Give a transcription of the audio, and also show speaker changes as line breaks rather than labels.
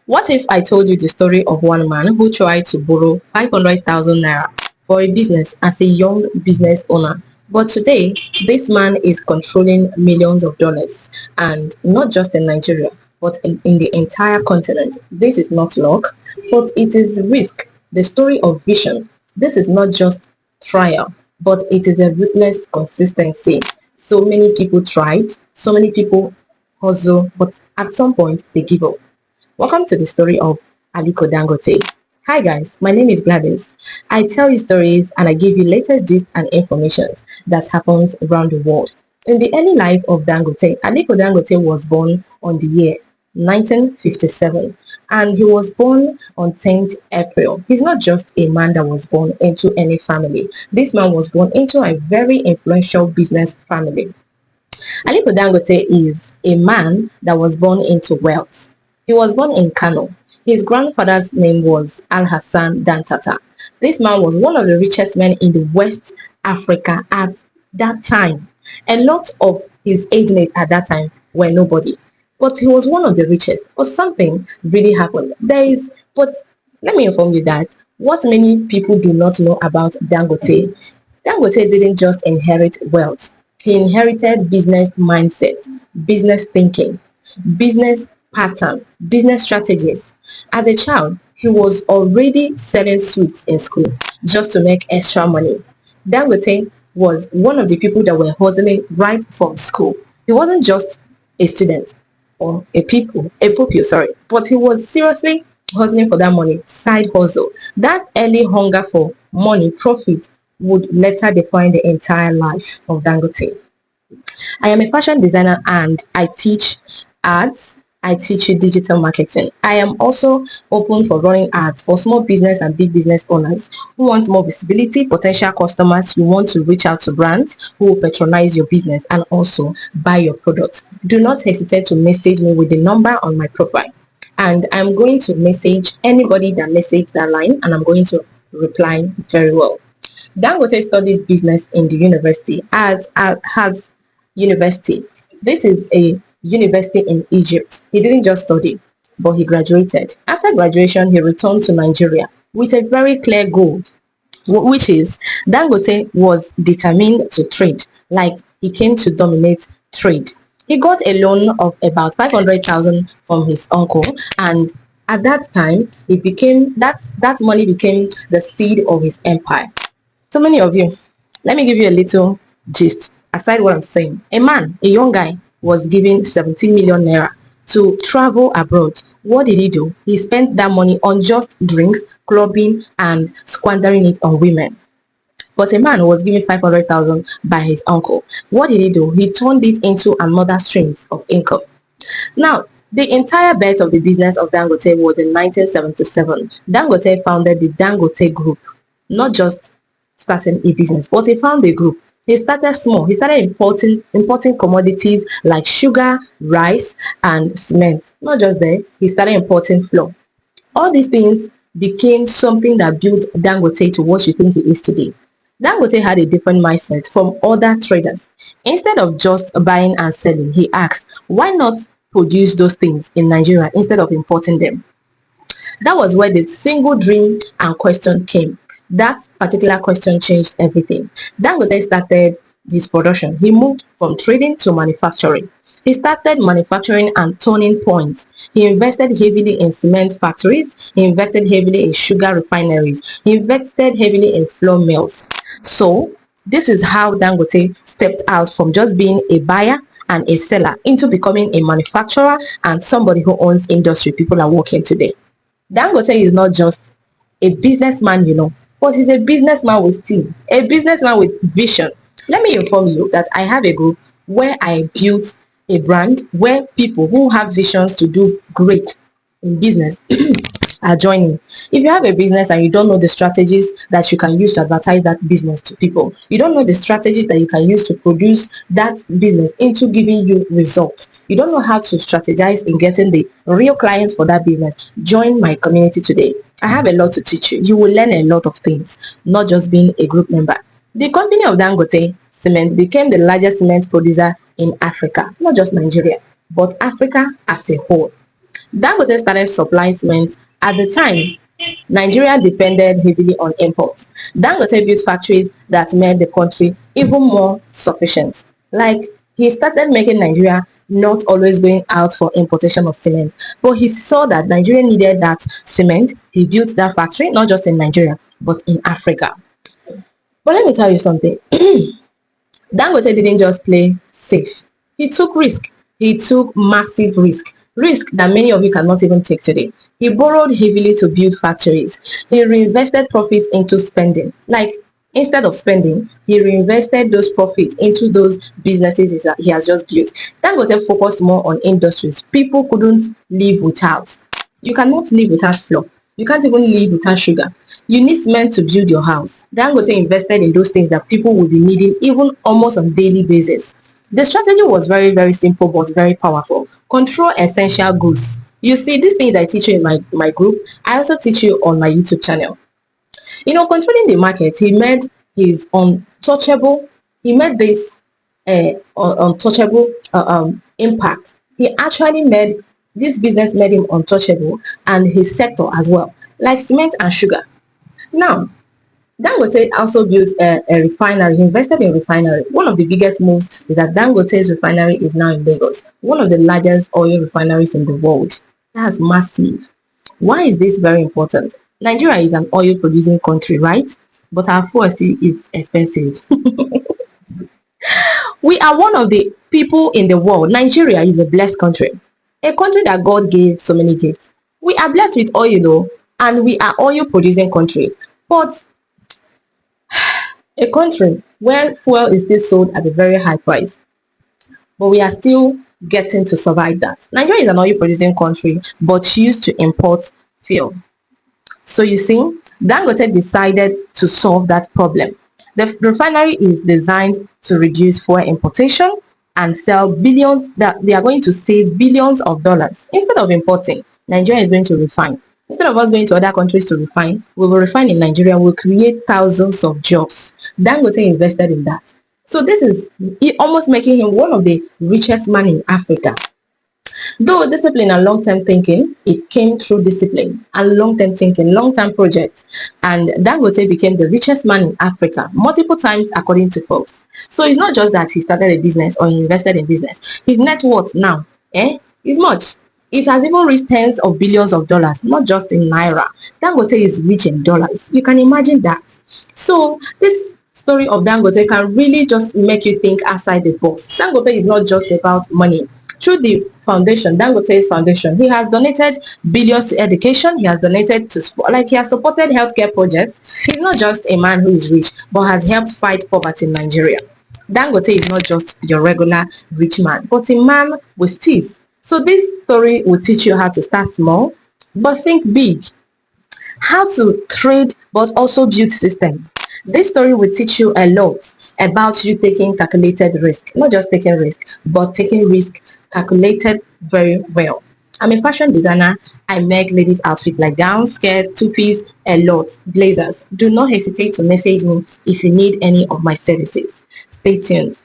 What if I told you the story of one man who tried to borrow 500,000 naira for a business as a young business owner? But today, this man is controlling millions of dollars, and not just in Nigeria, but in the entire continent. This is not luck, but it is risk. The story of vision. This is not just trial, but it is a ruthless consistency. So many people tried, so many people hustle, but at some point they give up. Welcome to the story of Aliko Dangote. Hi guys, my name is Gladys. I tell you stories and I give you latest gist and information that happens around the world. In the early life of Dangote, Aliko Dangote was born on the year 1957 and he was born on 10th April. He's not just a man that was born into any family. This man was born into a very influential business family. Aliko Dangote is a man that was born into wealth. He was born in Kano. His grandfather's name was Al-Hassan Dantata. This man was one of the richest men in the West Africa at that time. A lot of his age mates at that time were nobody. But he was one of the richest. But something really happened. But let me inform you that what many people do not know about Dangote, Dangote didn't just inherit wealth. He inherited business mindset, business thinking, business pattern, business strategies. As a child, he was already selling sweets in school just to make extra money. Dangote was one of the people that were hustling right from school. He wasn't just a student or a pupil, sorry, but he was seriously hustling for that money, side hustle. That early hunger for money, profit would later define the entire life of Dangote. I am a fashion designer and I teach ads. I teach you digital marketing. I am also open for running ads for small business and big business owners who want more visibility, potential customers who want to reach out to brands who will patronize your business and also buy your product. Do not hesitate to message me with the number on my profile. And I'm going to message anybody that messages that line and I'm going to reply very well. Dangote studied business in the university has university. This is a university in Egypt. He didn't just study, but he graduated. After graduation, he returned to Nigeria with a very clear goal, which is Dangote was determined to trade, like he came to dominate trade. He got a loan of about 500,000 from his uncle, and at that time, that money became the seed of his empire. So many of you, let me give you a little gist aside what I'm saying. A young guy, was given 17 million naira to travel abroad. What did he do? He spent that money on just drinks, clubbing, and squandering it on women. But a man was given 500,000 by his uncle. What did he do? He turned it into another streams of income. Now, the entire birth of the business of Dangote was in 1977. Dangote founded the Dangote Group, not just starting a business, but he found a group. He started small. He started importing commodities like sugar, rice, and cement. Not just there, he started importing flour. All these things became something that built Dangote to what you think he is today. Dangote had a different mindset from other traders. Instead of just buying and selling, he asked, why not produce those things in Nigeria instead of importing them? That was where the single dream and question came. That particular question changed everything. Dangote started his production. He moved from trading to manufacturing. He started manufacturing and turning points. He invested heavily in cement factories. He invested heavily in sugar refineries. He invested heavily in flour mills. So this is how Dangote stepped out from just being a buyer and a seller into becoming a manufacturer and somebody who owns industry people are working today. Dangote is not just a businessman, but he's a businessman with team, a businessman with vision. Let me inform you that I have a group where I built a brand where people who have visions to do great in business are joining. If you have a business and you don't know the strategies that you can use to advertise that business to people, you don't know the strategies that you can use to produce that business into giving you results, you don't know how to strategize in getting the real clients for that business, join my community today. I have a lot to teach you. You will learn a lot of things, not just being a group member. The company of Dangote Cement became the largest cement producer in Africa, not just Nigeria, but Africa as a whole. Dangote started supplying cement. At the time, Nigeria depended heavily on imports. Dangote built factories that made the country even more sufficient. Like, he started making Nigeria not always going out for importation of cement, but he saw that Nigeria needed that cement. He built that factory not just in Nigeria but in Africa. But let me tell you something. Dangote didn't just play safe. He took risk. He took massive risk that many of you cannot even take today. He borrowed heavily to build factories. He reinvested profits into spending. Like, instead of spending, he reinvested those profits into those businesses he has just built. Dangote focused more on industries people couldn't live without. You cannot live without flour. You can't even live without sugar. You need cement to build your house. Dangote invested in those things that people will be needing even almost on daily basis. The strategy was very, very simple but very powerful. Control essential goods. You see, these things I teach you in my group, I also teach you on my YouTube channel. Controlling the market, he made his untouchable, he made this untouchable impact. He actually made this business made him untouchable and his sector as well, like cement and sugar. Now, Dangote also built a refinery. He invested in a refinery. One of the biggest moves is that Dangote's refinery is now in Lagos, one of the largest oil refineries in the world. That's massive. Why is this very important? Nigeria is an oil producing country, right? But our fuel is expensive. We are one of the people in the world. Nigeria is a blessed country, a country that God gave so many gifts. We are blessed with oil though, and we are oil producing country. But a country where fuel is still sold at a very high price, but we are still getting to survive that. Nigeria is an oil producing country, but choose to import fuel. So you see, Dangote decided to solve that problem. The refinery is designed to reduce fuel importation and sell billions, that they are going to save billions of dollars. Instead of importing, Nigeria is going to refine. Instead of us going to other countries to refine, we will refine in Nigeria. We'll create thousands of jobs. Dangote invested in that. So this is almost making him one of the richest men in Africa. Though discipline and long-term thinking, it came through discipline and long-term thinking, long-term projects. And Dangote became the richest man in Africa multiple times according to Forbes. So it's not just that he started a business or he invested in business. His net worth now is much. It has even reached tens of billions of dollars, not just in Naira. Dangote is rich in dollars. You can imagine that. So this story of Dangote can really just make you think outside the box. Dangote is not just about money. Through the foundation, Dangote's foundation, he has donated billions to education. He has donated to, he has supported healthcare projects. He's not just a man who is rich, but has helped fight poverty in Nigeria. Dangote is not just your regular rich man, but a man with teeth. So this story will teach you how to start small, but think big. How to trade, but also build system. This story will teach you a lot about you taking calculated risk. Not just taking risk, but taking risk calculated very well. I'm a fashion designer. I make ladies' outfits like gowns, skirts, two-piece, a lot, blazers. Do not hesitate to message me if you need any of my services. Stay tuned.